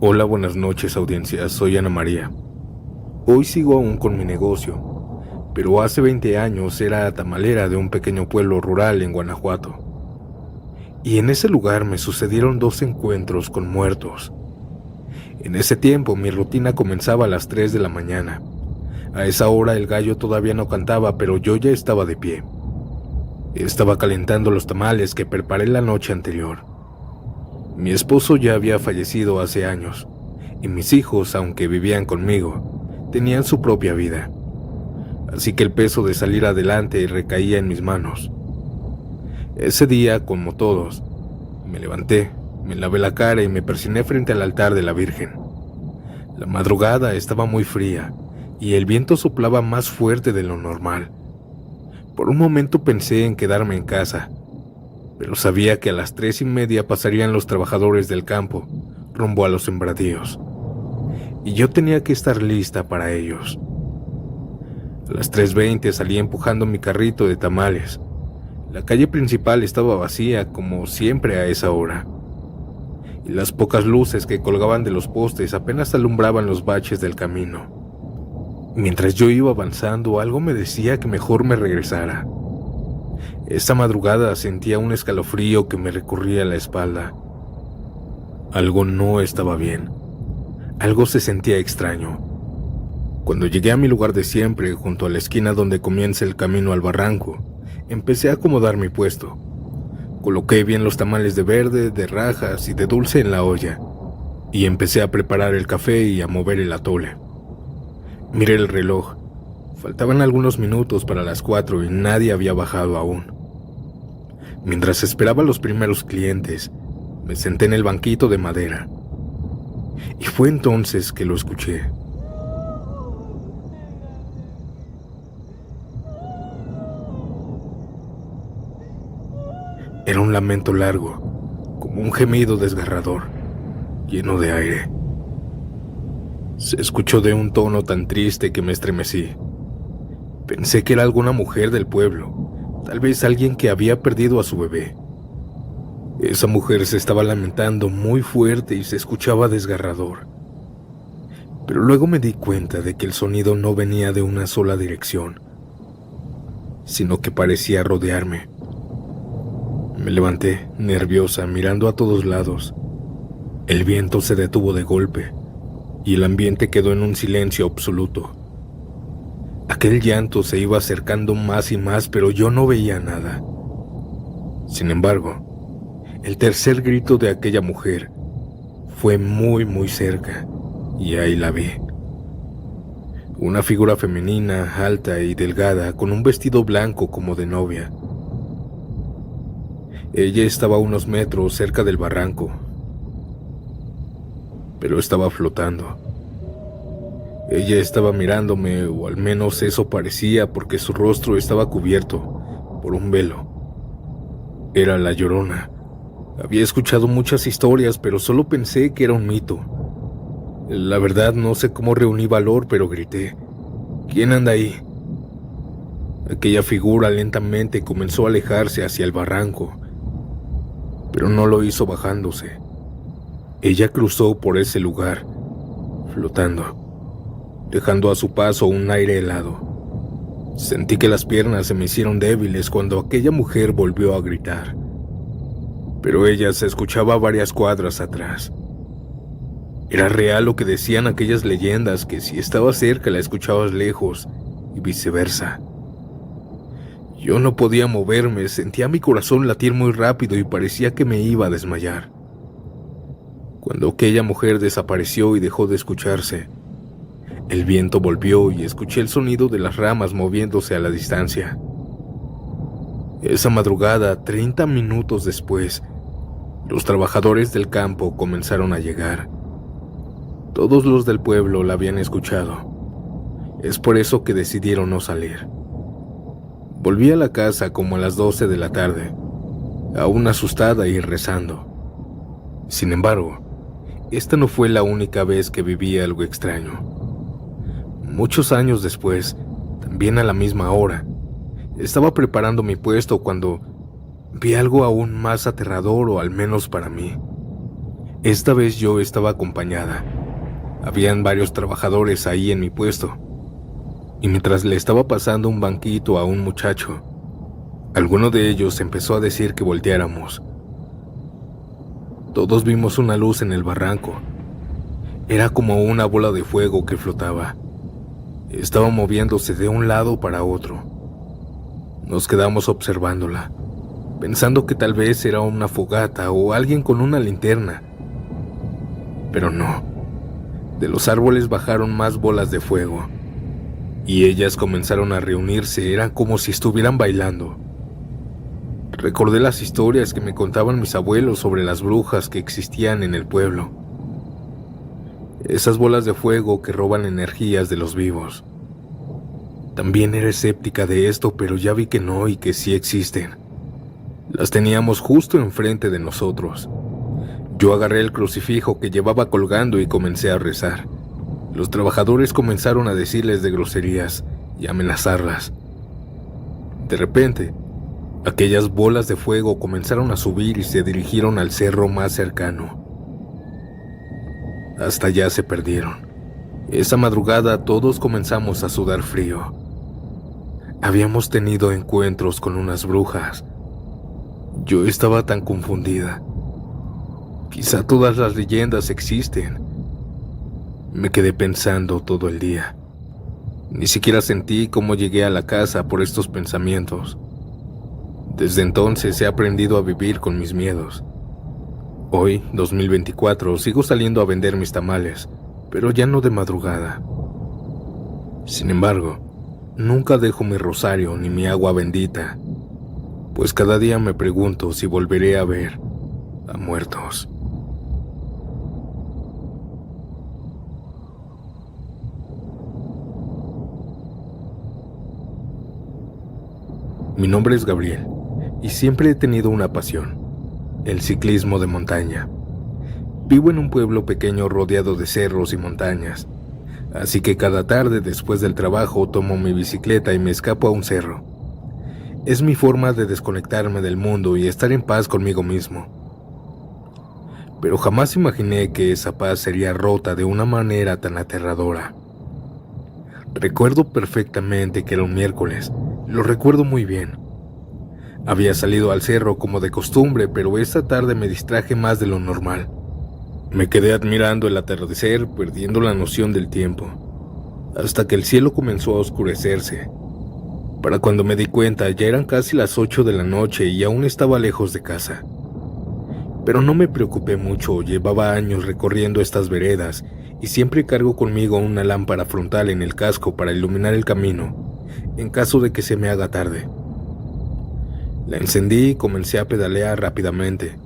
Hola, buenas noches, audiencia. Soy Ana María. Hoy sigo aún con mi negocio, pero hace 20 años era tamalera de un pequeño pueblo rural en Guanajuato. Y en ese lugar me sucedieron dos encuentros con muertos. En ese tiempo mi rutina comenzaba a las 3 de la mañana. A esa hora el gallo todavía no cantaba, pero yo ya estaba de pie. Estaba calentando los tamales que preparé la noche anterior. Mi esposo ya había fallecido hace años, y mis hijos, aunque vivían conmigo, tenían su propia vida. Así que el peso de salir adelante recaía en mis manos. Ese día, como todos, me levanté, me lavé la cara y me persiné frente al altar de la Virgen. La madrugada estaba muy fría, y el viento soplaba más fuerte de lo normal. Por un momento pensé en quedarme en casa, pero sabía que a las 3:30 pasarían los trabajadores del campo, rumbo a los sembradíos, y yo tenía que estar lista para ellos. A las 3:20 salí empujando mi carrito de tamales. La calle principal estaba vacía, como siempre a esa hora, y las pocas luces que colgaban de los postes apenas alumbraban los baches del camino. Mientras yo iba avanzando, algo me decía que mejor me regresara. Esa madrugada sentía un escalofrío que me recorría la espalda. Algo no estaba bien. Algo se sentía extraño. Cuando llegué a mi lugar de siempre, junto a la esquina donde comienza el camino al barranco, empecé a acomodar mi puesto. Coloqué bien los tamales de verde, de rajas y de dulce en la olla, y empecé a preparar el café y a mover el atole. Miré el reloj. Faltaban algunos minutos para las 4 y nadie había bajado aún. Mientras esperaba a los primeros clientes, me senté en el banquito de madera. Y fue entonces que lo escuché. Era un lamento largo, como un gemido desgarrador, lleno de aire. Se escuchó de un tono tan triste que me estremecí. Pensé que era alguna mujer del pueblo, tal vez alguien que había perdido a su bebé. Esa mujer se estaba lamentando muy fuerte y se escuchaba desgarrador. Pero luego me di cuenta de que el sonido no venía de una sola dirección, sino que parecía rodearme. Me levanté, nerviosa, mirando a todos lados. El viento se detuvo de golpe, y el ambiente quedó en un silencio absoluto. Aquel llanto se iba acercando más y más, pero yo no veía nada. Sin embargo, el tercer grito de aquella mujer fue muy cerca, y ahí la vi. Una figura femenina, alta y delgada, con un vestido blanco como de novia. Ella estaba a unos metros cerca del barranco, pero estaba flotando. Ella estaba mirándome, o al menos eso parecía, porque su rostro estaba cubierto por un velo. Era la Llorona. Había escuchado muchas historias, pero solo pensé que era un mito. La verdad, no sé cómo reuní valor, pero grité: ¿quién anda ahí? Aquella figura lentamente comenzó a alejarse hacia el barranco, pero no lo hizo bajándose. Ella cruzó por ese lugar, flotando, dejando a su paso un aire helado. Sentí que las piernas se me hicieron débiles cuando aquella mujer volvió a gritar, pero ella se escuchaba a varias cuadras atrás. Era real lo que decían aquellas leyendas, que si estabas cerca la escuchabas lejos y viceversa. Yo no podía moverme, sentía mi corazón latir muy rápido y parecía que me iba a desmayar. Cuando aquella mujer desapareció y dejó de escucharse, el viento volvió y escuché el sonido de las ramas moviéndose a la distancia. Esa madrugada, 30 minutos después, los trabajadores del campo comenzaron a llegar. Todos los del pueblo la habían escuchado. Es por eso que decidieron no salir. Volví a la casa como a las 12 de la tarde, aún asustada y rezando. Sin embargo, esta no fue la única vez que viví algo extraño. Muchos años después, también a la misma hora, estaba preparando mi puesto cuando vi algo aún más aterrador, o al menos para mí. Esta vez yo estaba acompañada. Habían varios trabajadores ahí en mi puesto, y mientras le estaba pasando un banquito a un muchacho, alguno de ellos empezó a decir que volteáramos. Todos vimos una luz en el barranco. Era como una bola de fuego que flotaba. Estaba moviéndose de un lado para otro. Nos quedamos observándola, pensando que tal vez era una fogata o alguien con una linterna. Pero no. De los árboles bajaron más bolas de fuego, y ellas comenzaron a reunirse. Eran como si estuvieran bailando. Recordé las historias que me contaban mis abuelos sobre las brujas que existían en el pueblo. Esas bolas de fuego que roban energías de los vivos. También era escéptica de esto, pero ya vi que no y que sí existen. Las teníamos justo enfrente de nosotros. Yo agarré el crucifijo que llevaba colgando y comencé a rezar. Los trabajadores comenzaron a decirles de groserías y amenazarlas. De repente, aquellas bolas de fuego comenzaron a subir y se dirigieron al cerro más cercano. Hasta allá se perdieron. Esa madrugada todos comenzamos a sudar frío. Habíamos tenido encuentros con unas brujas. Yo estaba tan confundida. Quizá todas las leyendas existen. Me quedé pensando todo el día. Ni siquiera sentí cómo llegué a la casa por estos pensamientos. Desde entonces he aprendido a vivir con mis miedos. Hoy, 2024, sigo saliendo a vender mis tamales, pero ya no de madrugada. Sin embargo, nunca dejo mi rosario ni mi agua bendita, pues cada día me pregunto si volveré a ver a muertos. Mi nombre es Gabriel, y siempre he tenido una pasión: el ciclismo de montaña. Vivo en un pueblo pequeño rodeado de cerros y montañas, así que cada tarde después del trabajo tomo mi bicicleta y me escapo a un cerro. Es mi forma de desconectarme del mundo y estar en paz conmigo mismo. Pero jamás imaginé que esa paz sería rota de una manera tan aterradora. Recuerdo perfectamente que era un miércoles, lo recuerdo muy bien. Había salido al cerro como de costumbre, pero esta tarde me distraje más de lo normal. Me quedé admirando el atardecer, perdiendo la noción del tiempo, hasta que el cielo comenzó a oscurecerse. Para cuando me di cuenta, ya eran casi las 8 de la noche y aún estaba lejos de casa. Pero no me preocupé mucho, llevaba años recorriendo estas veredas y siempre cargo conmigo una lámpara frontal en el casco para iluminar el camino, en caso de que se me haga tarde. La encendí y comencé a pedalear rápidamente.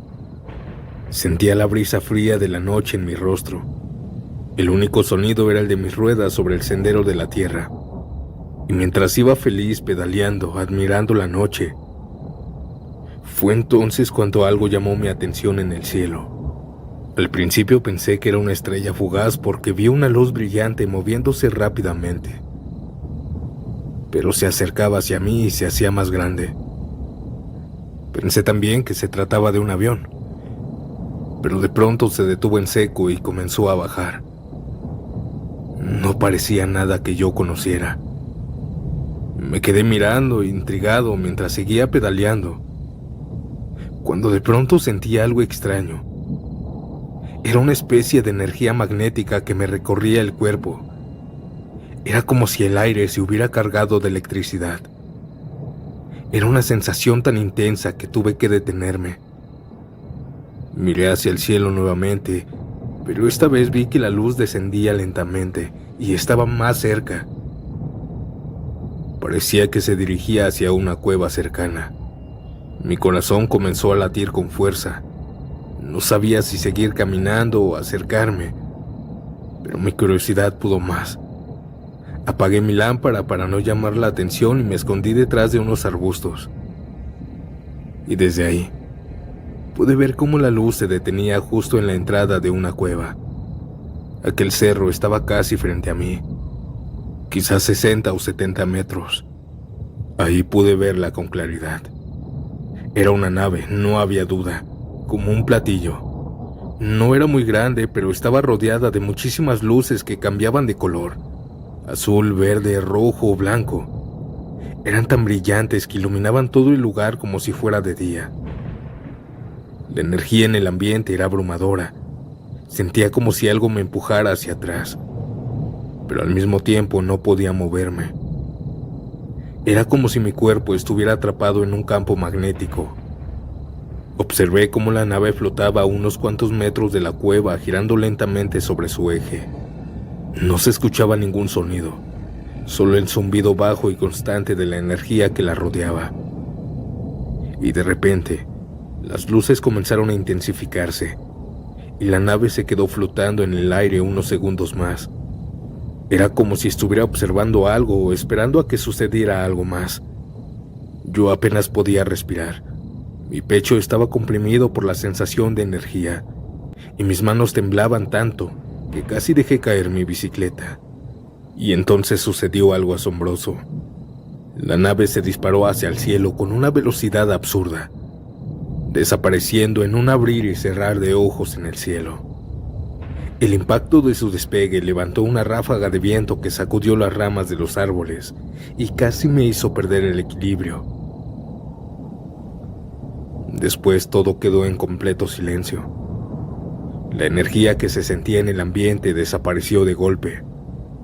Sentía la brisa fría de la noche en mi rostro. El único sonido era el de mis ruedas sobre el sendero de la tierra. Y mientras iba feliz pedaleando, admirando la noche, fue entonces cuando algo llamó mi atención en el cielo. Al principio pensé que era una estrella fugaz porque vi una luz brillante moviéndose rápidamente. Pero se acercaba hacia mí y se hacía más grande. Pensé también que se trataba de un avión, pero de pronto se detuvo en seco y comenzó a bajar. No parecía nada que yo conociera. Me quedé mirando, intrigado, mientras seguía pedaleando, cuando de pronto sentí algo extraño. Era una especie de energía magnética que me recorría el cuerpo. Era como si el aire se hubiera cargado de electricidad. Era una sensación tan intensa que tuve que detenerme. Miré hacia el cielo nuevamente, pero esta vez vi que la luz descendía lentamente y estaba más cerca. Parecía que se dirigía hacia una cueva cercana. Mi corazón comenzó a latir con fuerza. No sabía si seguir caminando o acercarme, pero mi curiosidad pudo más. Apagué mi lámpara para no llamar la atención y me escondí detrás de unos arbustos. Y desde ahí, pude ver cómo la luz se detenía justo en la entrada de una cueva. Aquel cerro estaba casi frente a mí, quizás 60 o 70 metros. Ahí pude verla con claridad. Era una nave, no había duda, como un platillo. No era muy grande, pero estaba rodeada de muchísimas luces que cambiaban de color: azul, verde, rojo o blanco. Eran tan brillantes que iluminaban todo el lugar como si fuera de día. La energía en el ambiente era abrumadora. Sentía como si algo me empujara hacia atrás, pero al mismo tiempo no podía moverme. Era como si mi cuerpo estuviera atrapado en un campo magnético. Observé cómo la nave flotaba a unos cuantos metros de la cueva, girando lentamente sobre su eje. No se escuchaba ningún sonido, solo el zumbido bajo y constante de la energía que la rodeaba. Y de repente, las luces comenzaron a intensificarse, y la nave se quedó flotando en el aire unos segundos más. Era como si estuviera observando algo o esperando a que sucediera algo más. Yo apenas podía respirar. Mi pecho estaba comprimido por la sensación de energía, y mis manos temblaban tanto que casi dejé caer mi bicicleta. Y entonces sucedió algo asombroso. La nave se disparó hacia el cielo con una velocidad absurda, desapareciendo en un abrir y cerrar de ojos en el cielo. El impacto de su despegue levantó una ráfaga de viento que sacudió las ramas de los árboles y casi me hizo perder el equilibrio. Después todo quedó en completo silencio. La energía que se sentía en el ambiente desapareció de golpe,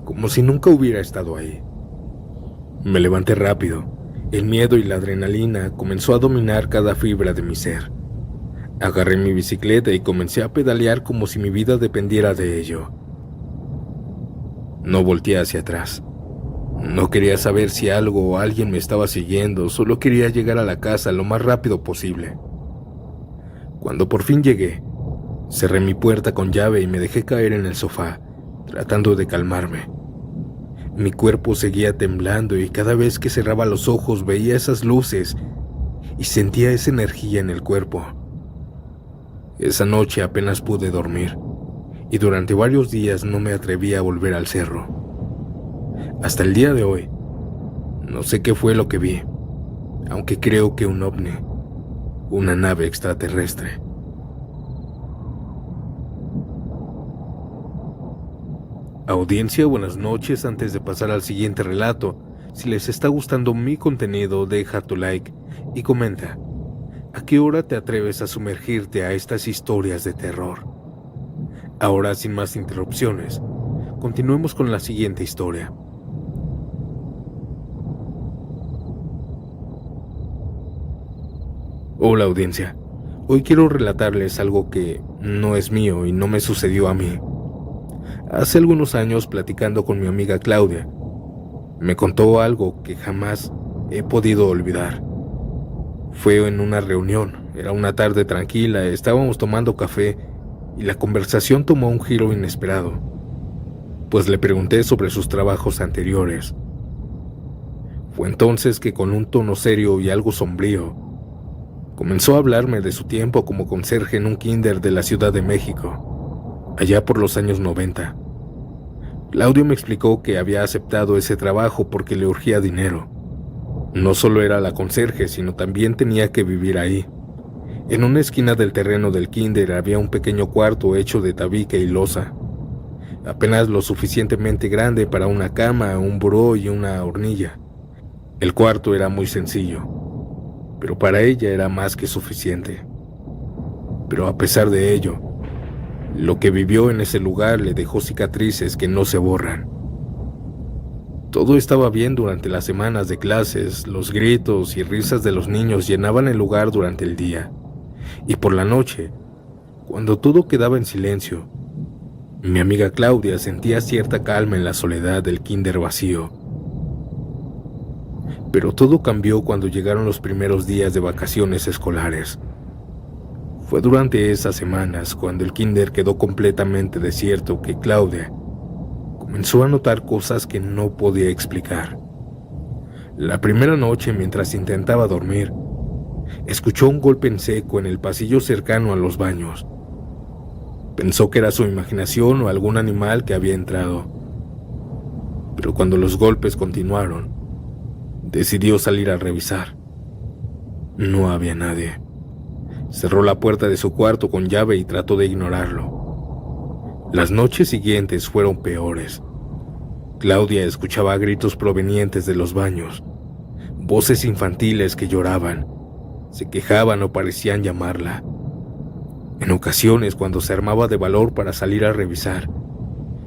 como si nunca hubiera estado ahí. Me levanté rápido. El miedo y la adrenalina comenzó a dominar cada fibra de mi ser. Agarré mi bicicleta y comencé a pedalear como si mi vida dependiera de ello. No volteé hacia atrás. No quería saber si algo o alguien me estaba siguiendo, solo quería llegar a la casa lo más rápido posible. Cuando por fin llegué, cerré mi puerta con llave y me dejé caer en el sofá, tratando de calmarme. Mi cuerpo seguía temblando y cada vez que cerraba los ojos veía esas luces y sentía esa energía en el cuerpo. Esa noche apenas pude dormir y durante varios días no me atreví a volver al cerro. Hasta el día de hoy, no sé qué fue lo que vi, aunque creo que un ovni, una nave extraterrestre. Audiencia, buenas noches. Antes de pasar al siguiente relato, si les está gustando mi contenido, deja tu like y comenta: ¿a qué hora te atreves a sumergirte a estas historias de terror? Ahora, sin más interrupciones, continuemos con la siguiente historia. Hola audiencia, hoy quiero relatarles algo que no es mío y no me sucedió a mí. Hace algunos años, platicando con mi amiga Claudia, me contó algo que jamás he podido olvidar. Fue en una reunión, era una tarde tranquila, estábamos tomando café y la conversación tomó un giro inesperado, pues le pregunté sobre sus trabajos anteriores. Fue entonces que con un tono serio y algo sombrío, comenzó a hablarme de su tiempo como conserje en un kinder de la Ciudad de México, allá por los años 90. Claudio me explicó que había aceptado ese trabajo porque le urgía dinero. No solo era la conserje, sino también tenía que vivir ahí. En una esquina del terreno del kinder había un pequeño cuarto hecho de tabique y losa, apenas lo suficientemente grande para una cama, un buró y una hornilla. El cuarto era muy sencillo, pero para ella era más que suficiente. Pero a pesar de ello, lo que vivió en ese lugar le dejó cicatrices que no se borran. Todo estaba bien durante las semanas de clases, los gritos y risas de los niños llenaban el lugar durante el día. Y por la noche, cuando todo quedaba en silencio, mi amiga Claudia sentía cierta calma en la soledad del kinder vacío. Pero todo cambió cuando llegaron los primeros días de vacaciones escolares. Fue durante esas semanas, cuando el kinder quedó completamente desierto, que Claudia comenzó a notar cosas que no podía explicar. La primera noche, mientras intentaba dormir, escuchó un golpe en seco en el pasillo cercano a los baños. Pensó que era su imaginación o algún animal que había entrado. Pero cuando los golpes continuaron, decidió salir a revisar. No había nadie. Cerró la puerta de su cuarto con llave y trató de ignorarlo. Las noches siguientes fueron peores. Claudia escuchaba gritos provenientes de los baños, voces infantiles que lloraban, se quejaban o parecían llamarla. En ocasiones, cuando se armaba de valor para salir a revisar,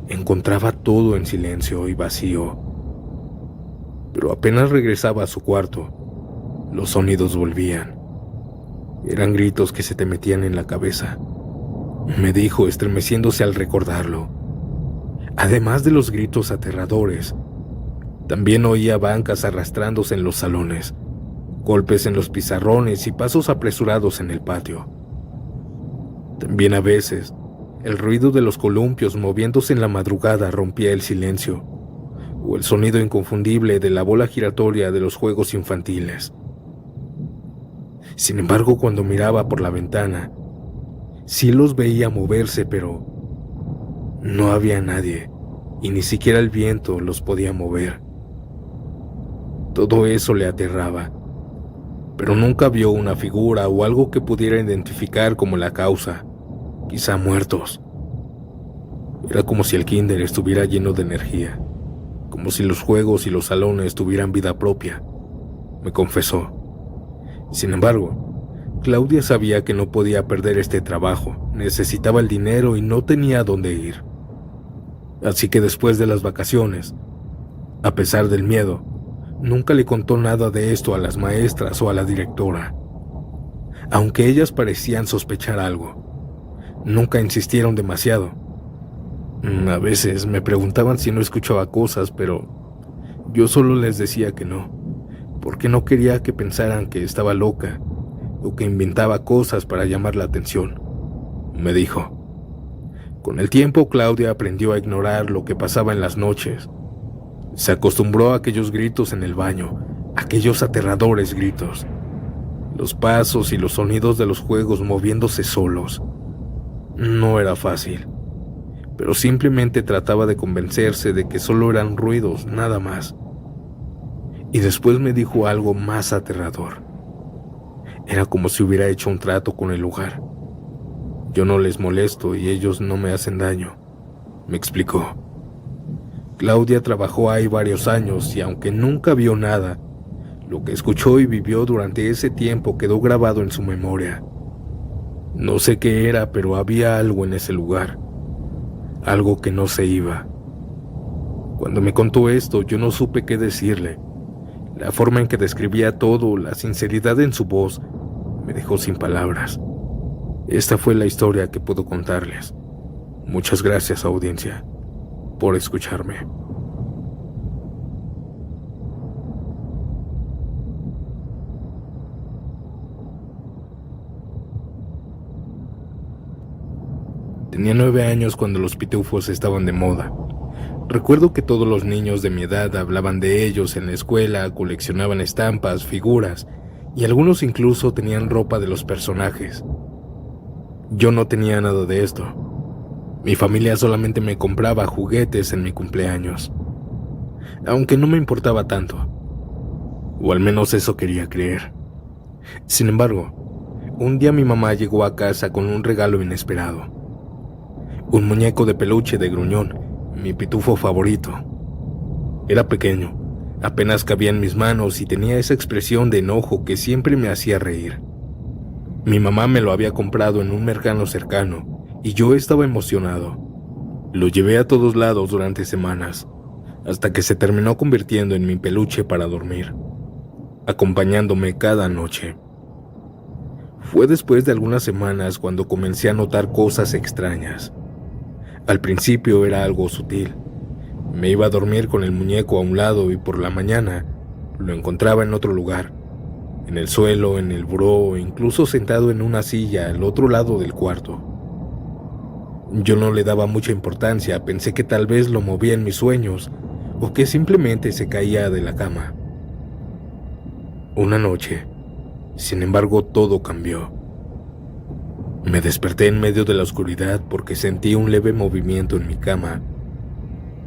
encontraba todo en silencio y vacío. Pero apenas regresaba a su cuarto, los sonidos volvían. Eran gritos que se te metían en la cabeza, me dijo, estremeciéndose al recordarlo. Además de los gritos aterradores, también oía bancas arrastrándose en los salones, golpes en los pizarrones y pasos apresurados en el patio. También a veces, el ruido de los columpios moviéndose en la madrugada rompía el silencio, o el sonido inconfundible de la bola giratoria de los juegos infantiles. Sin embargo, cuando miraba por la ventana, sí los veía moverse, pero no había nadie, y ni siquiera el viento los podía mover. Todo eso le aterraba, pero nunca vio una figura o algo que pudiera identificar como la causa, quizá muertos. Era como si el kinder estuviera lleno de energía, como si los juegos y los salones tuvieran vida propia, me confesó. Sin embargo, Claudia sabía que no podía perder este trabajo, necesitaba el dinero y no tenía a dónde ir. Así que después de las vacaciones, a pesar del miedo, nunca le contó nada de esto a las maestras o a la directora. Aunque ellas parecían sospechar algo, nunca insistieron demasiado. A veces me preguntaban si no escuchaba cosas, pero yo solo les decía que no, porque no quería que pensaran que estaba loca o que inventaba cosas para llamar la atención, me dijo. Con el tiempo, Claudia aprendió a ignorar lo que pasaba en las noches. Se acostumbró a aquellos gritos en el baño, aquellos aterradores gritos, los pasos y los sonidos de los juegos moviéndose solos. No era fácil, pero simplemente trataba de convencerse de que solo eran ruidos, nada más. Y después me dijo algo más aterrador. Era como si hubiera hecho un trato con el lugar. Yo no les molesto y ellos no me hacen daño, me explicó. Claudia trabajó ahí varios años y aunque nunca vio nada, lo que escuchó y vivió durante ese tiempo quedó grabado en su memoria. No sé qué era, pero había algo en ese lugar, algo que no se iba. Cuando me contó esto, yo no supe qué decirle. La forma en que describía todo, la sinceridad en su voz, me dejó sin palabras. Esta fue la historia que puedo contarles. Muchas gracias, audiencia, por escucharme. Tenía 9 años cuando los pitufos estaban de moda. Recuerdo que todos los niños de mi edad hablaban de ellos en la escuela, coleccionaban estampas, figuras, y algunos incluso tenían ropa de los personajes. Yo no tenía nada de esto. Mi familia solamente me compraba juguetes en mi cumpleaños, aunque no me importaba tanto, o al menos eso quería creer. Sin embargo, un día mi mamá llegó a casa con un regalo inesperado. Un muñeco de peluche de Gruñón, mi pitufo favorito. Era pequeño, apenas cabía en mis manos y tenía esa expresión de enojo que siempre me hacía reír. Mi mamá me lo había comprado en un mercado cercano y yo estaba emocionado. Lo llevé a todos lados durante semanas, hasta que se terminó convirtiendo en mi peluche para dormir, acompañándome cada noche. Fue después de algunas semanas cuando comencé a notar cosas extrañas. Al principio era algo sutil. Me iba a dormir con el muñeco a un lado y por la mañana lo encontraba en otro lugar, en el suelo, en el buró, incluso sentado en una silla al otro lado del cuarto. Yo no le daba mucha importancia, pensé que tal vez lo movía en mis sueños o que simplemente se caía de la cama. Una noche, sin embargo, todo cambió. Me desperté en medio de la oscuridad porque sentí un leve movimiento en mi cama.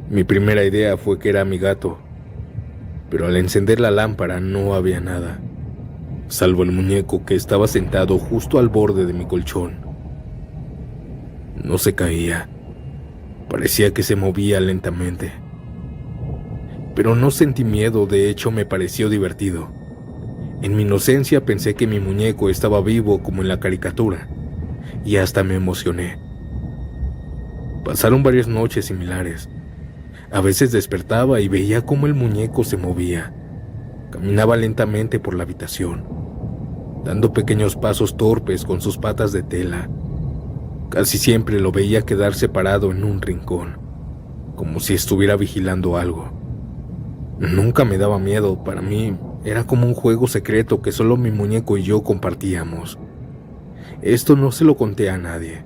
Mi primera idea fue que era mi gato, pero al encender la lámpara no había nada. salvo el muñeco que estaba sentado justo al borde de mi colchón. No se caía, parecía que se movía lentamente. Pero no sentí miedo, de hecho me pareció divertido. En mi inocencia pensé que mi muñeco estaba vivo como en la caricatura, y hasta me emocioné. Pasaron varias noches similares. A veces despertaba y veía cómo el muñeco se movía. Caminaba lentamente por la habitación, dando pequeños pasos torpes con sus patas de tela. Casi siempre lo veía quedarse parado en un rincón, como si estuviera vigilando algo. Nunca me daba miedo, para mí era como un juego secreto que solo mi muñeco y yo compartíamos. Esto no se lo conté a nadie.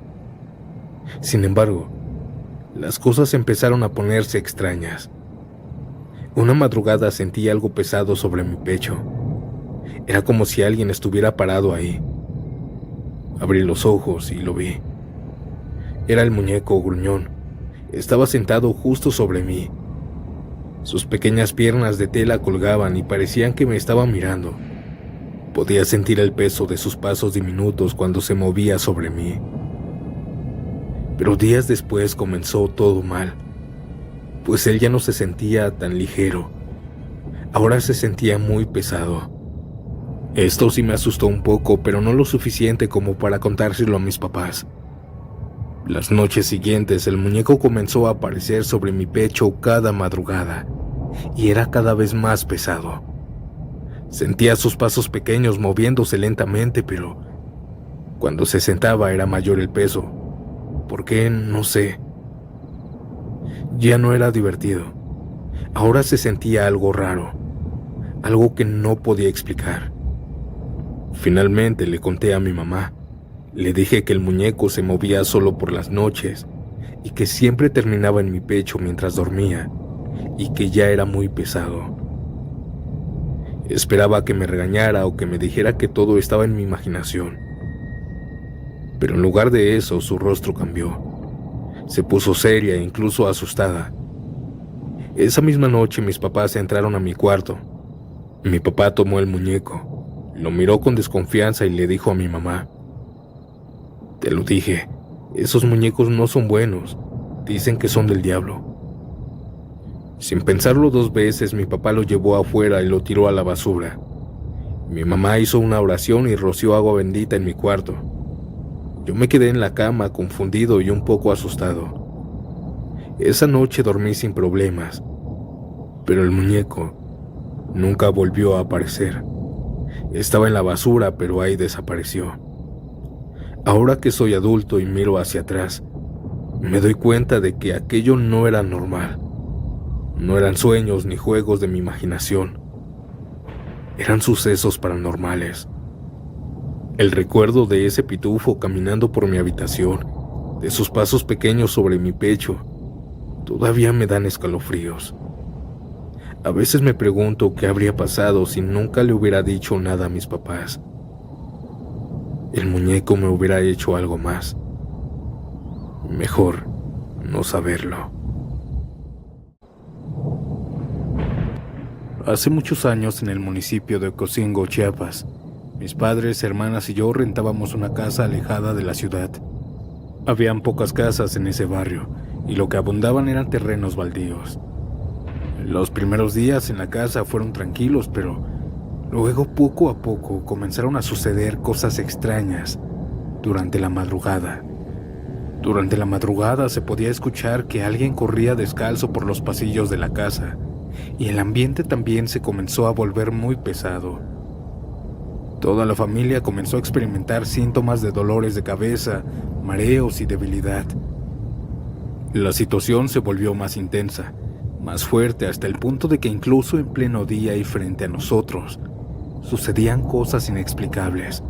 Sin embargo, las cosas empezaron a ponerse extrañas. Una madrugada sentí algo pesado sobre mi pecho. Era como si alguien estuviera parado ahí. Abrí los ojos y lo vi. Era el muñeco gruñón. Estaba sentado justo sobre mí. Sus pequeñas piernas de tela colgaban y parecían que me estaba mirando. Podía sentir el peso de sus pasos diminutos cuando se movía sobre mí. Pero días después comenzó todo mal, pues él ya no se sentía tan ligero. Ahora se sentía muy pesado. Esto sí me asustó un poco, pero no lo suficiente como para contárselo a mis papás. Las noches siguientes el muñeco comenzó a aparecer sobre mi pecho cada madrugada, y era cada vez más pesado. Sentía sus pasos pequeños moviéndose lentamente, pero cuando se sentaba era mayor el peso. ¿Por qué? No sé. Ya no era divertido. Ahora se sentía algo raro, algo que no podía explicar. Finalmente le conté a mi mamá. Le dije que el muñeco se movía solo por las noches y que siempre terminaba en mi pecho mientras dormía y que ya era muy pesado. Esperaba que me regañara o que me dijera que todo estaba en mi imaginación. Pero en lugar de eso, su rostro cambió. Se puso seria e incluso asustada. Esa misma noche mis papás entraron a mi cuarto. Mi papá tomó el muñeco, lo miró con desconfianza y le dijo a mi mamá: «Te lo dije, esos muñecos no son buenos, dicen que son del diablo». Sin pensarlo dos veces, mi papá lo llevó afuera y lo tiró a la basura. Mi mamá hizo una oración y roció agua bendita en mi cuarto. Yo me quedé en la cama confundido y un poco asustado. Esa noche dormí sin problemas, pero el muñeco nunca volvió a aparecer. Estaba en la basura, pero ahí desapareció. Ahora que soy adulto y miro hacia atrás, me doy cuenta de que aquello no era normal. No eran sueños ni juegos de mi imaginación. Eran sucesos paranormales. El recuerdo de ese pitufo caminando por mi habitación, de sus pasos pequeños sobre mi pecho, todavía me dan escalofríos. A veces me pregunto qué habría pasado si nunca le hubiera dicho nada a mis papás. El muñeco me hubiera hecho algo más. Mejor no saberlo. Hace muchos años, en el municipio de Ocosingo, Chiapas, mis padres, hermanas y yo rentábamos una casa alejada de la ciudad. Habían pocas casas en ese barrio y lo que abundaban eran terrenos baldíos. Los primeros días en la casa fueron tranquilos, pero luego poco a poco comenzaron a suceder cosas extrañas durante la madrugada. Durante la madrugada se podía escuchar que alguien corría descalzo por los pasillos de la casa y el ambiente también se comenzó a volver muy pesado. Toda la familia comenzó a experimentar síntomas de dolores de cabeza, mareos y debilidad. La situación se volvió más intensa, más fuerte, hasta el punto de que incluso en pleno día y frente a nosotros, sucedían cosas inexplicables.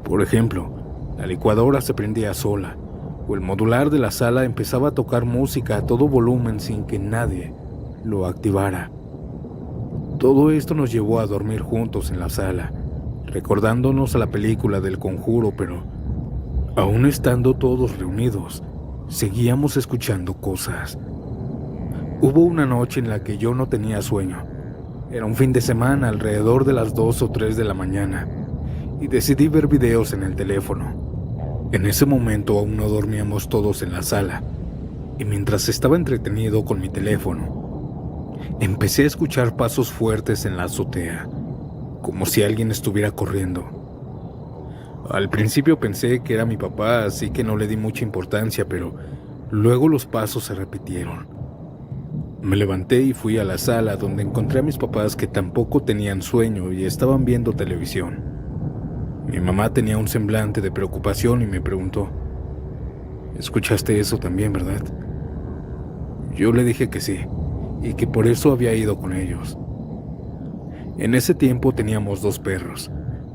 Por ejemplo, la licuadora se prendía sola, o el modular de la sala empezaba a tocar música a todo volumen sin que nadie lo activara. Todo esto nos llevó a dormir juntos en la sala, recordándonos a la película del Conjuro, pero aún estando todos reunidos, seguíamos escuchando cosas. Hubo una noche en la que yo no tenía sueño. Era un fin de semana alrededor de las 2 o 3 de la mañana y decidí ver videos en el teléfono. En ese momento aún no dormíamos todos en la sala y mientras estaba entretenido con mi teléfono, empecé a escuchar pasos fuertes en la azotea, como si alguien estuviera corriendo. Al principio pensé que era mi papá, así que no le di mucha importancia, pero luego los pasos se repitieron. Me levanté y fui a la sala donde encontré a mis papás que tampoco tenían sueño y estaban viendo televisión. Mi mamá tenía un semblante de preocupación y me preguntó: ¿escuchaste eso también, verdad? Yo le dije que sí, y que por eso había ido con ellos. En ese tiempo teníamos 2 perros,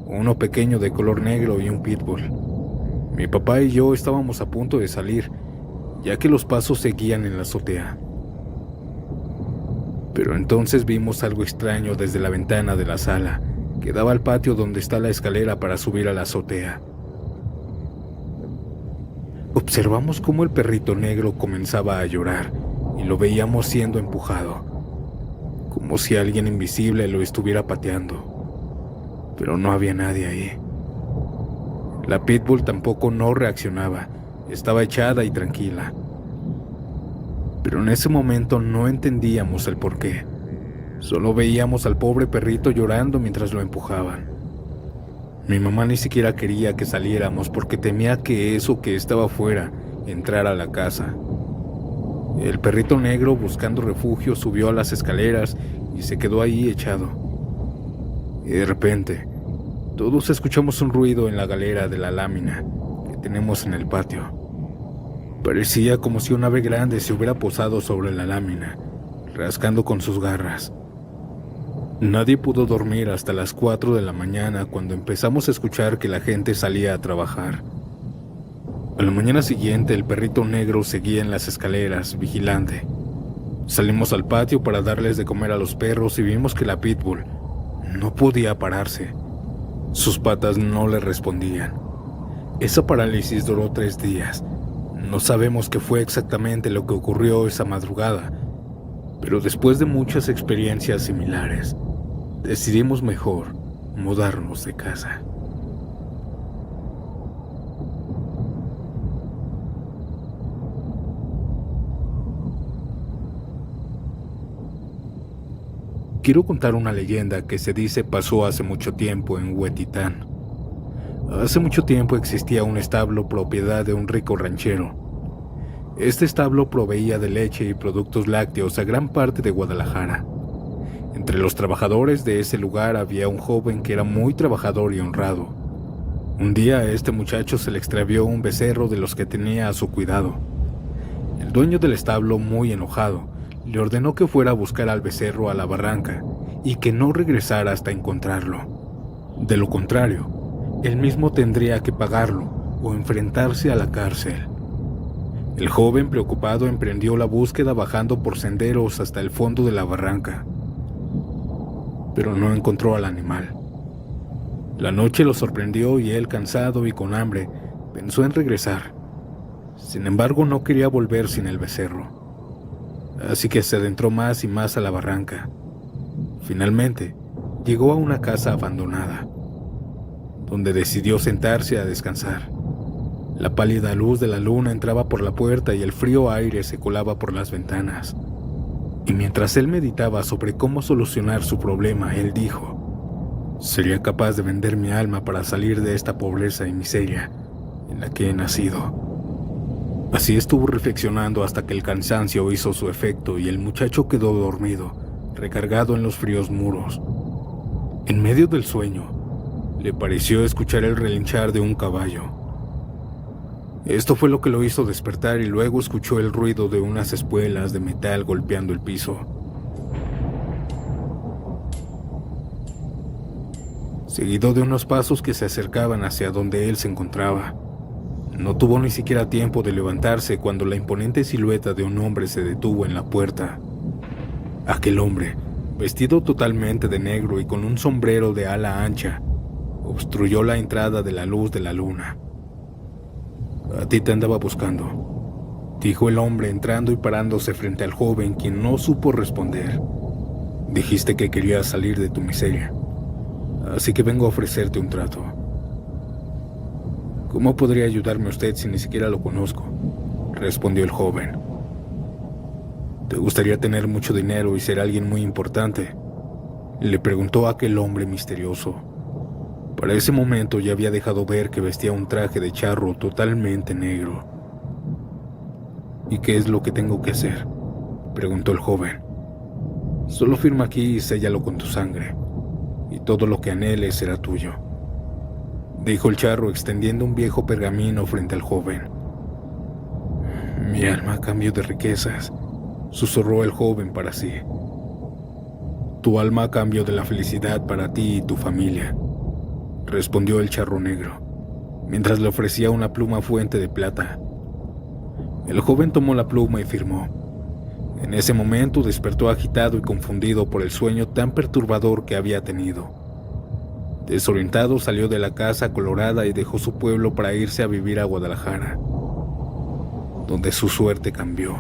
uno pequeño de color negro y un pitbull. Mi papá y yo estábamos a punto de salir, ya que los pasos seguían en la azotea. Pero entonces vimos algo extraño desde la ventana de la sala, que daba al patio donde está la escalera para subir a la azotea. Observamos cómo el perrito negro comenzaba a llorar y lo veíamos siendo empujado, como si alguien invisible lo estuviera pateando, pero no había nadie ahí. La pitbull tampoco no reaccionaba, estaba echada y tranquila. Pero en ese momento no entendíamos el porqué. Solo veíamos al pobre perrito llorando mientras lo empujaban. Mi mamá ni siquiera quería que saliéramos porque temía que eso que estaba afuera entrara a la casa. El perrito negro, buscando refugio, subió a las escaleras y se quedó ahí echado. Y de repente, todos escuchamos un ruido en la galera de la lámina que tenemos en el patio. Parecía como si un ave grande se hubiera posado sobre la lámina, rascando con sus garras. Nadie pudo dormir hasta las 4 de la mañana cuando empezamos a escuchar que la gente salía a trabajar. A la mañana siguiente el perrito negro seguía en las escaleras, vigilante. Salimos al patio para darles de comer a los perros y vimos que la pitbull no podía pararse. Sus patas no le respondían. Esa parálisis duró 3 días. No sabemos qué fue exactamente lo que ocurrió esa madrugada, pero después de muchas experiencias similares, decidimos mejor mudarnos de casa. Quiero contar una leyenda que se dice pasó hace mucho tiempo en Huetitán. Hace mucho tiempo existía un establo propiedad de un rico ranchero. Este establo proveía de leche y productos lácteos a gran parte de Guadalajara. Entre los trabajadores de ese lugar había un joven que era muy trabajador y honrado. Un día a este muchacho se le extravió un becerro de los que tenía a su cuidado. El dueño del establo, muy enojado, le ordenó que fuera a buscar al becerro a la barranca y que no regresara hasta encontrarlo. De lo contrario, él mismo tendría que pagarlo o enfrentarse a la cárcel. El joven, preocupado, emprendió la búsqueda bajando por senderos hasta el fondo de la barranca, pero no encontró al animal. La noche lo sorprendió y él, cansado y con hambre, pensó en regresar. Sin embargo, no quería volver sin el becerro, así que se adentró más y más a la barranca. Finalmente, llegó a una casa abandonada, donde decidió sentarse a descansar. La pálida luz de la luna entraba por la puerta y el frío aire se colaba por las ventanas. Y mientras él meditaba sobre cómo solucionar su problema, él dijo: sería capaz de vender mi alma para salir de esta pobreza y miseria en la que he nacido. Así estuvo reflexionando hasta que el cansancio hizo su efecto y el muchacho quedó dormido, recargado en los fríos muros. En medio del sueño, le pareció escuchar el relinchar de un caballo. Esto fue lo que lo hizo despertar y luego escuchó el ruido de unas espuelas de metal golpeando el piso. Seguido de unos pasos que se acercaban hacia donde él se encontraba. No tuvo ni siquiera tiempo de levantarse cuando la imponente silueta de un hombre se detuvo en la puerta. Aquel hombre, vestido totalmente de negro y con un sombrero de ala ancha, obstruyó la entrada de la luz de la luna. «A ti te andaba buscando», dijo el hombre entrando y parándose frente al joven, quien no supo responder. Dijiste que querías salir de tu miseria, así que vengo a ofrecerte un trato. ¿Cómo podría ayudarme usted si ni siquiera lo conozco?, respondió el joven. ¿Te gustaría tener mucho dinero y ser alguien muy importante?, le preguntó aquel hombre misterioso. Para ese momento ya había dejado ver que vestía un traje de charro totalmente negro. ¿Y qué es lo que tengo que hacer?, preguntó el joven. Solo firma aquí y séllalo con tu sangre, y todo lo que anheles será tuyo, dijo el charro extendiendo un viejo pergamino frente al joven. Mi alma a cambio de riquezas, susurró el joven para sí. Tu alma a cambio de la felicidad para ti y tu familia, respondió el charro negro, mientras le ofrecía una pluma fuente de plata. El joven tomó la pluma y firmó. En ese momento despertó agitado y confundido por el sueño tan perturbador que había tenido. Desorientado salió de la casa colorada y dejó su pueblo para irse a vivir a Guadalajara, donde su suerte cambió.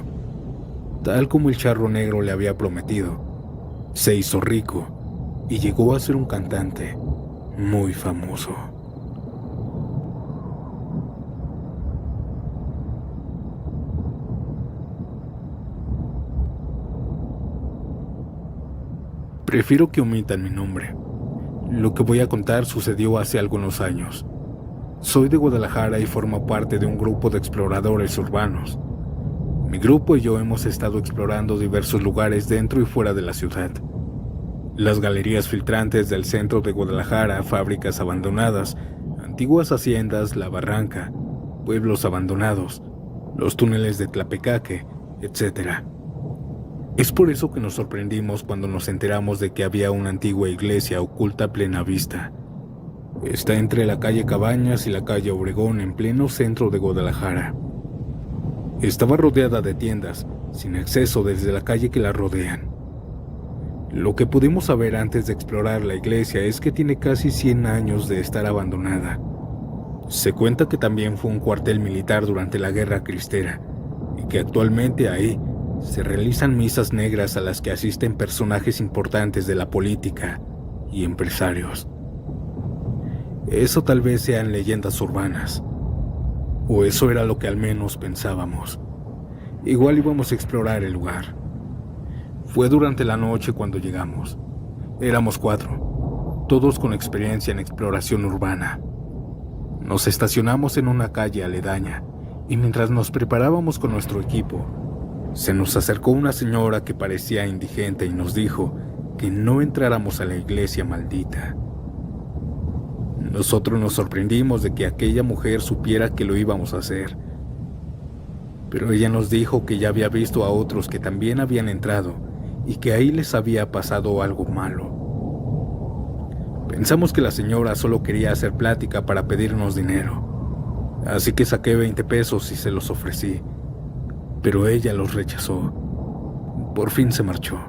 Tal como el charro negro le había prometido, se hizo rico y llegó a ser un cantante muy famoso. Prefiero que omitan mi nombre. Lo que voy a contar sucedió hace algunos años. Soy de Guadalajara y formo parte de un grupo de exploradores urbanos. Mi grupo y yo hemos estado explorando diversos lugares dentro y fuera de la ciudad. Las galerías filtrantes del centro de Guadalajara, fábricas abandonadas, antiguas haciendas, la barranca, pueblos abandonados, los túneles de Tlapecaque, etc. Es por eso que nos sorprendimos cuando nos enteramos de que había una antigua iglesia oculta a plena vista. Está entre la calle Cabañas y la calle Obregón, en pleno centro de Guadalajara. Estaba rodeada de tiendas, sin acceso desde la calle que la rodean. Lo que pudimos saber antes de explorar la iglesia es que tiene casi 100 años de estar abandonada. Se cuenta que también fue un cuartel militar durante la Guerra Cristera, y que actualmente ahí se realizan misas negras a las que asisten personajes importantes de la política y empresarios. Eso tal vez sean leyendas urbanas, o eso era lo que al menos pensábamos. Igual íbamos a explorar el lugar. Fue durante la noche cuando llegamos. Éramos 4, todos con experiencia en exploración urbana. Nos estacionamos en una calle aledaña, y mientras nos preparábamos con nuestro equipo, se nos acercó una señora que parecía indigente y nos dijo que no entráramos a la iglesia maldita. Nosotros nos sorprendimos de que aquella mujer supiera que lo íbamos a hacer, pero ella nos dijo que ya había visto a otros que también habían entrado y que ahí les había pasado algo malo. Pensamos que la señora solo quería hacer plática para pedirnos dinero, así que saqué 20 pesos y se los ofrecí. Pero ella los rechazó. Por fin se marchó.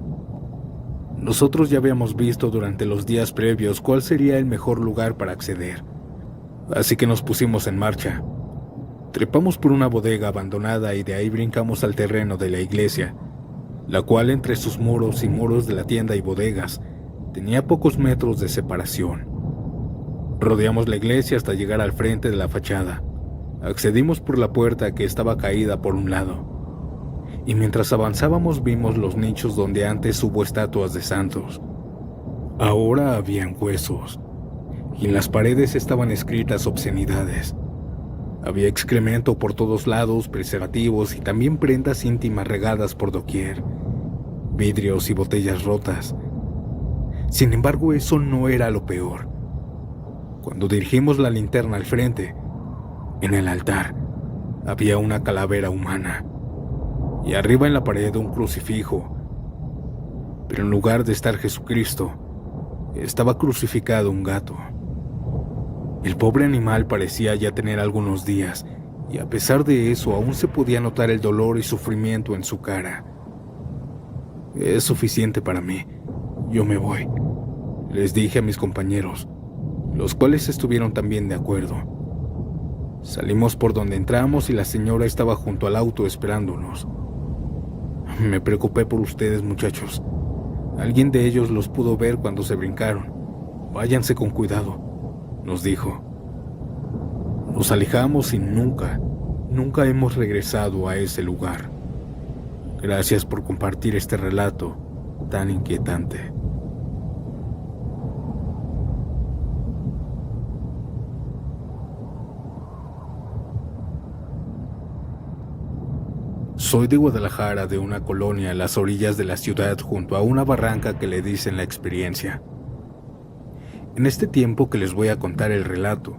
Nosotros ya habíamos visto durante los días previos cuál sería el mejor lugar para acceder, así que nos pusimos en marcha. Trepamos por una bodega abandonada y de ahí brincamos al terreno de la iglesia, la cual entre sus muros y muros de la tienda y bodegas tenía pocos metros de separación. Rodeamos la iglesia hasta llegar al frente de la fachada. Accedimos por la puerta que estaba caída por un lado, y mientras avanzábamos vimos los nichos donde antes hubo estatuas de santos. Ahora habían huesos, y en las paredes estaban escritas obscenidades. Había excremento por todos lados, preservativos y también prendas íntimas regadas por doquier, vidrios y botellas rotas. Sin embargo, eso no era lo peor. Cuando dirigimos la linterna al frente, en el altar había una calavera humana, y arriba en la pared un crucifijo, pero en lugar de estar Jesucristo, estaba crucificado un gato. El pobre animal parecía ya tener algunos días, y a pesar de eso aún se podía notar el dolor y sufrimiento en su cara. Es suficiente para mí, yo me voy, les dije a mis compañeros, los cuales estuvieron también de acuerdo. Salimos por donde entramos y la señora estaba junto al auto esperándonos. Me preocupé por ustedes, muchachos. Alguien de ellos los pudo ver cuando se brincaron. Váyanse con cuidado, nos dijo. Nos alejamos y nunca hemos regresado a ese lugar. Gracias por compartir este relato tan inquietante. Soy de Guadalajara, de una colonia a las orillas de la ciudad, junto a una barranca que le dicen La Experiencia. En este tiempo que les voy a contar el relato,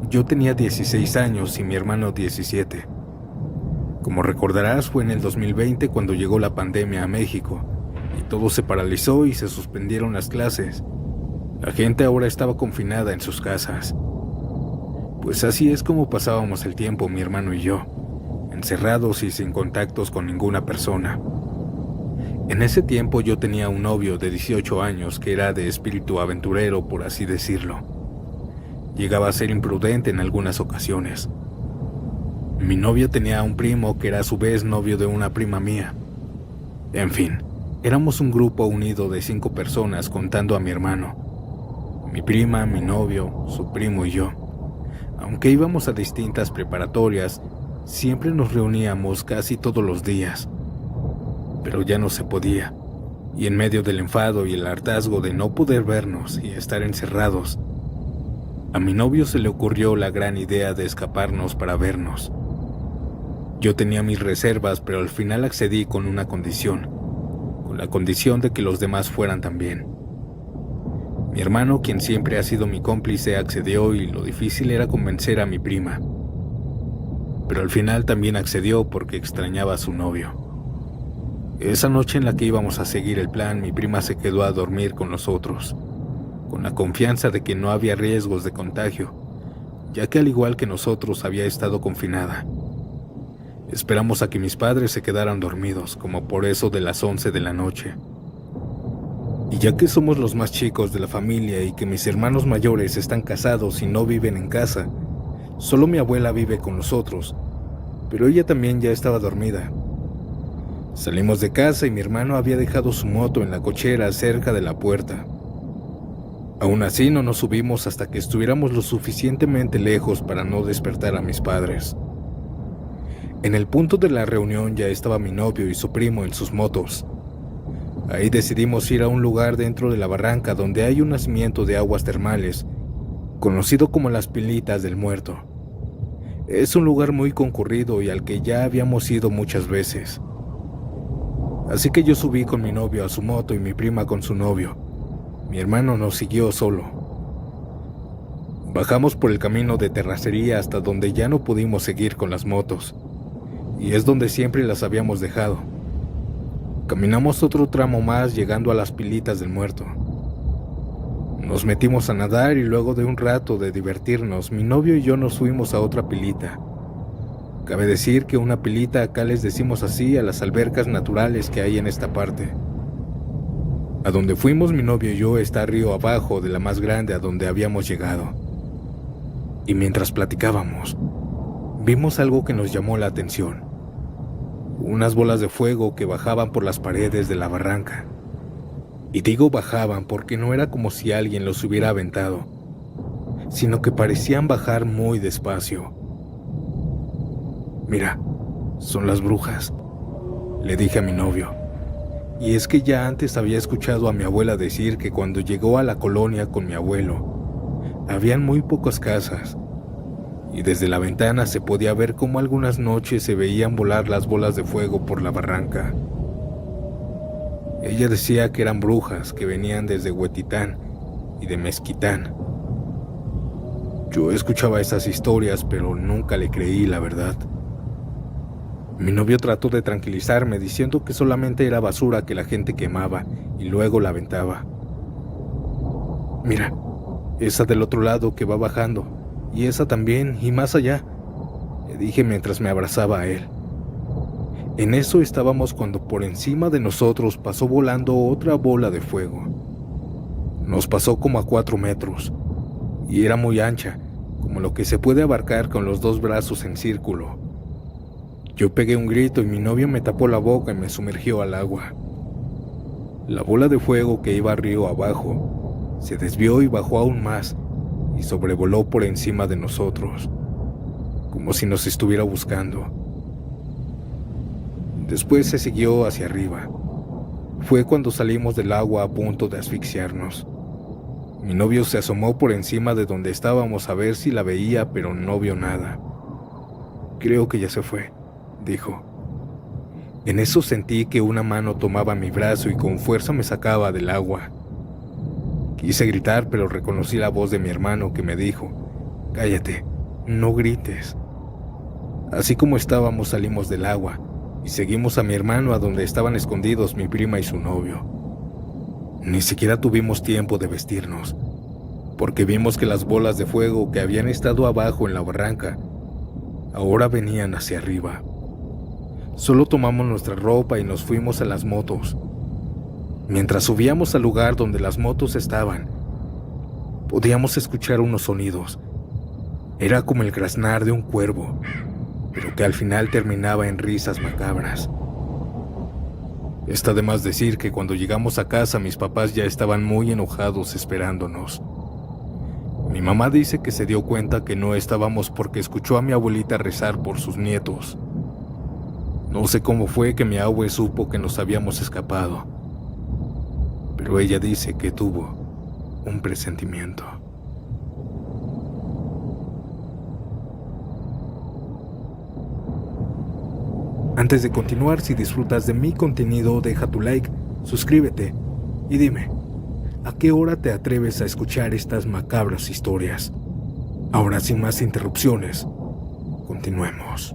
yo tenía 16 años y mi hermano 17. Como recordarás, fue en el 2020 cuando llegó la pandemia a México y todo se paralizó y se suspendieron las clases. La gente ahora estaba confinada en sus casas. Pues así es como pasábamos el tiempo mi hermano y yo, encerrados y sin contactos con ninguna persona. En ese tiempo yo tenía un novio de 18 años que era de espíritu aventurero, por así decirlo. Llegaba a ser imprudente en algunas ocasiones. Mi novia tenía un primo que era a su vez novio de una prima mía. En fin, éramos un grupo unido de 5 personas contando a mi hermano, mi prima, mi novio, su primo y yo. Aunque íbamos a distintas preparatorias, siempre nos reuníamos casi todos los días. Pero ya no se podía, y en medio del enfado y el hartazgo de no poder vernos y estar encerrados, a mi novio se le ocurrió la gran idea de escaparnos para vernos. Yo tenía mis reservas, pero al final accedí con una condición, con la condición de que los demás fueran también. Mi hermano, quien siempre ha sido mi cómplice, accedió y lo difícil era convencer a mi prima. Pero al final también accedió porque extrañaba a su novio. Esa noche en la que íbamos a seguir el plan, mi prima se quedó a dormir con nosotros, con la confianza de que no había riesgos de contagio, ya que al igual que nosotros había estado confinada. Esperamos a que mis padres se quedaran dormidos, como por eso de las 11 de la noche. Y ya que somos los más chicos de la familia y que mis hermanos mayores están casados y no viven en casa, solo mi abuela vive con nosotros, pero ella también ya estaba dormida. Salimos de casa y mi hermano había dejado su moto en la cochera cerca de la puerta. Aún así no nos subimos hasta que estuviéramos lo suficientemente lejos para no despertar a mis padres. En el punto de la reunión ya estaba mi novio y su primo en sus motos. Ahí decidimos ir a un lugar dentro de la barranca donde hay un nacimiento de aguas termales, conocido como las Pilitas del Muerto. Es un lugar muy concurrido y al que ya habíamos ido muchas veces. Así que yo subí con mi novio a su moto y mi prima con su novio. Mi hermano nos siguió solo. Bajamos por el camino de terracería hasta donde ya no pudimos seguir con las motos, y es donde siempre las habíamos dejado. Caminamos otro tramo más llegando a las Pilitas del Muerto. Nos metimos a nadar y luego de un rato de divertirnos, mi novio y yo nos fuimos a otra pilita. Cabe decir que una pilita acá les decimos así a las albercas naturales que hay en esta parte. A donde fuimos mi novio y yo está río abajo de la más grande a donde habíamos llegado. Y mientras platicábamos, vimos algo que nos llamó la atención. Unas bolas de fuego que bajaban por las paredes de la barranca. Y digo bajaban porque no era como si alguien los hubiera aventado, sino que parecían bajar muy despacio. Mira, son las brujas, le dije a mi novio. Y es que ya antes había escuchado a mi abuela decir que cuando llegó a la colonia con mi abuelo, habían muy pocas casas, y desde la ventana se podía ver cómo algunas noches se veían volar las bolas de fuego por la barranca. Ella decía que eran brujas que venían desde Huetitán y de Mezquitán. Yo escuchaba esas historias, pero nunca le creí la verdad. Mi novio trató de tranquilizarme diciendo que solamente era basura que la gente quemaba y luego la aventaba. Mira, esa del otro lado que va bajando, y esa también, y más allá, le dije mientras me abrazaba a él. En eso estábamos cuando por encima de nosotros pasó volando otra bola de fuego. Nos pasó como a 4 metros, y era muy ancha, como lo que se puede abarcar con los 2 brazos en círculo. Yo pegué un grito y mi novio me tapó la boca y me sumergió al agua. La bola de fuego que iba río abajo se desvió y bajó aún más y sobrevoló por encima de nosotros, como si nos estuviera buscando. Después se siguió hacia arriba. Fue cuando salimos del agua a punto de asfixiarnos. Mi novio se asomó por encima de donde estábamos a ver si la veía, pero no vio nada. Creo que ya se fue, dijo. En eso sentí que una mano tomaba mi brazo y con fuerza me sacaba del agua. Quise gritar, pero reconocí la voz de mi hermano que me dijo: «Cállate, no grites». Así como estábamos salimos del agua y seguimos a mi hermano a donde estaban escondidos mi prima y su novio. Ni siquiera tuvimos tiempo de vestirnos, porque vimos que las bolas de fuego que habían estado abajo en la barranca ahora venían hacia arriba. Solo tomamos nuestra ropa y nos fuimos a las motos. Mientras subíamos al lugar donde las motos estaban, podíamos escuchar unos sonidos. Era como el graznar de un cuervo, pero que al final terminaba en risas macabras. Está de más decir que cuando llegamos a casa mis papás ya estaban muy enojados esperándonos. Mi mamá dice que se dio cuenta que no estábamos porque escuchó a mi abuelita rezar por sus nietos. No sé cómo fue que mi abue supo que nos habíamos escapado, pero ella dice que tuvo un presentimiento. Antes de continuar, si disfrutas de mi contenido, deja tu like, suscríbete y dime, ¿a qué hora te atreves a escuchar estas macabras historias? Ahora, sin más interrupciones, continuemos.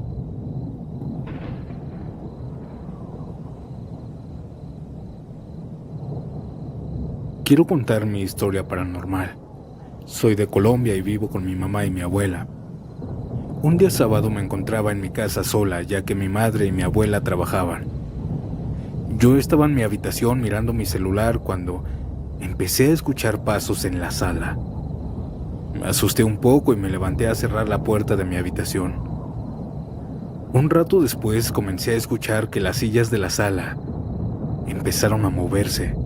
Quiero contar mi historia paranormal. Soy de Colombia y vivo con mi mamá y mi abuela. Un día sábado me encontraba en mi casa sola, ya que mi madre y mi abuela trabajaban. Yo estaba en mi habitación mirando mi celular cuando empecé a escuchar pasos en la sala. Me asusté un poco y me levanté a cerrar la puerta de mi habitación. Un rato después comencé a escuchar que las sillas de la sala empezaron a moverse,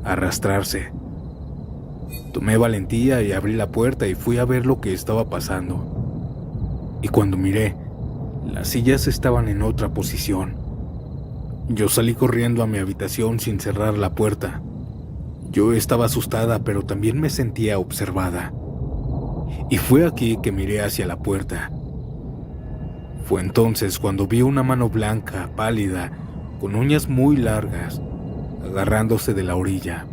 a arrastrarse. Tomé valentía y abrí la puerta y fui a ver lo que estaba pasando. Y cuando miré, las sillas estaban en otra posición. Yo salí corriendo a mi habitación sin cerrar la puerta. Yo estaba asustada, pero también me sentía observada. Y fue aquí que miré hacia la puerta. Fue entonces cuando vi una mano blanca, pálida, con uñas muy largas, agarrándose de la orilla.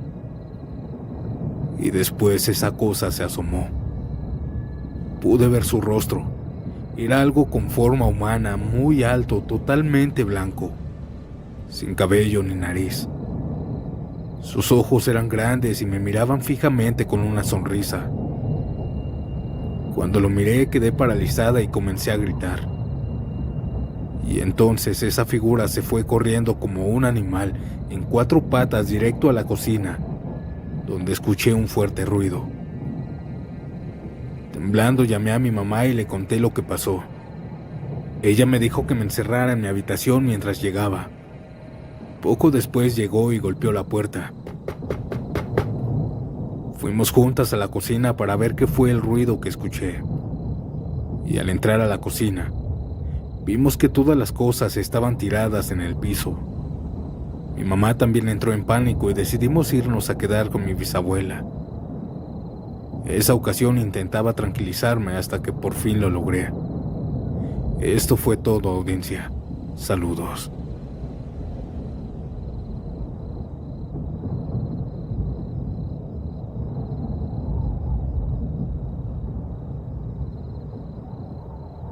Y después esa cosa se asomó. Pude ver su rostro. Era algo con forma humana, muy alto, totalmente blanco, sin cabello ni nariz. Sus ojos eran grandes y me miraban fijamente con una sonrisa. Cuando lo miré quedé paralizada y comencé a gritar. Y entonces esa figura se fue corriendo como un animal en 4 patas directo a la cocina, donde escuché un fuerte ruido. Temblando llamé a mi mamá y le conté lo que pasó. Ella me dijo que me encerrara en mi habitación mientras llegaba. Poco después llegó y golpeó la puerta. Fuimos juntas a la cocina para ver qué fue el ruido que escuché. Y al entrar a la cocina, vimos que todas las cosas estaban tiradas en el piso. Mi mamá también entró en pánico y decidimos irnos a quedar con mi bisabuela. Esa ocasión intentaba tranquilizarme hasta que por fin lo logré. Esto fue todo, audiencia. Saludos.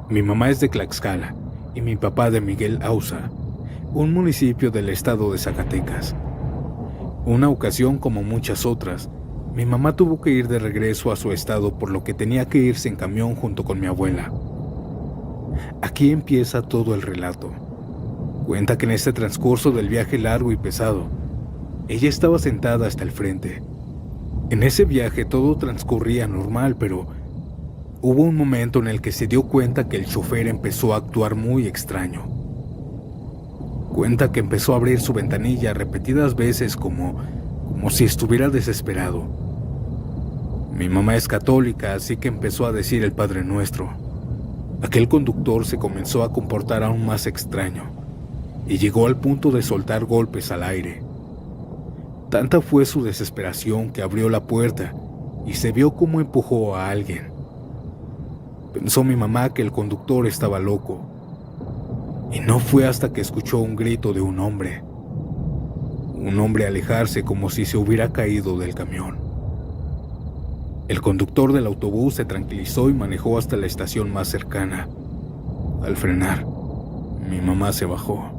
Mi mamá es de Tlaxcala y mi papá de Miguel Auza, un municipio del estado de Zacatecas. Una ocasión como muchas otras, mi mamá tuvo que ir de regreso a su estado, por lo que tenía que irse en camión junto con mi abuela. Aquí empieza todo el relato. Cuenta que en este transcurso del viaje largo y pesado, ella estaba sentada hasta el frente. En ese viaje todo transcurría normal, pero hubo un momento en el que se dio cuenta que el chofer empezó a actuar muy extraño. Cuenta que empezó a abrir su ventanilla repetidas veces como si estuviera desesperado. Mi mamá es católica, así que empezó a decir el Padre Nuestro. Aquel conductor se comenzó a comportar aún más extraño y llegó al punto de soltar golpes al aire. Tanta fue su desesperación que abrió la puerta y se vio cómo empujó a alguien. Pensó mi mamá que el conductor estaba loco, y no fue hasta que escuchó un grito de un hombre alejarse como si se hubiera caído del camión. El conductor del autobús se tranquilizó y manejó hasta la estación más cercana. Al frenar, mi mamá se bajó.